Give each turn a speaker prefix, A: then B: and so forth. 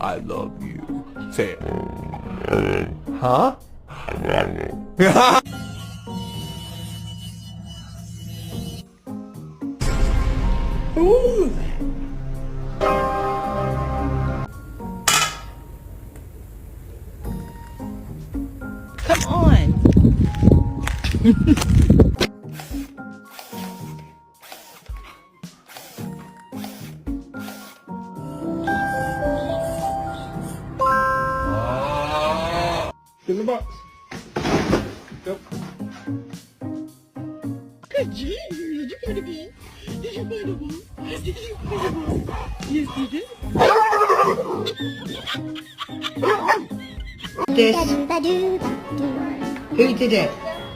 A: I love you. Say it. Huh? Ooh.
B: Come on.
A: In the box. Yep.
B: Good G. Did you find a ball? Did you find a ball? Did you find a ball? Yes, you did.
C: This. Who did it?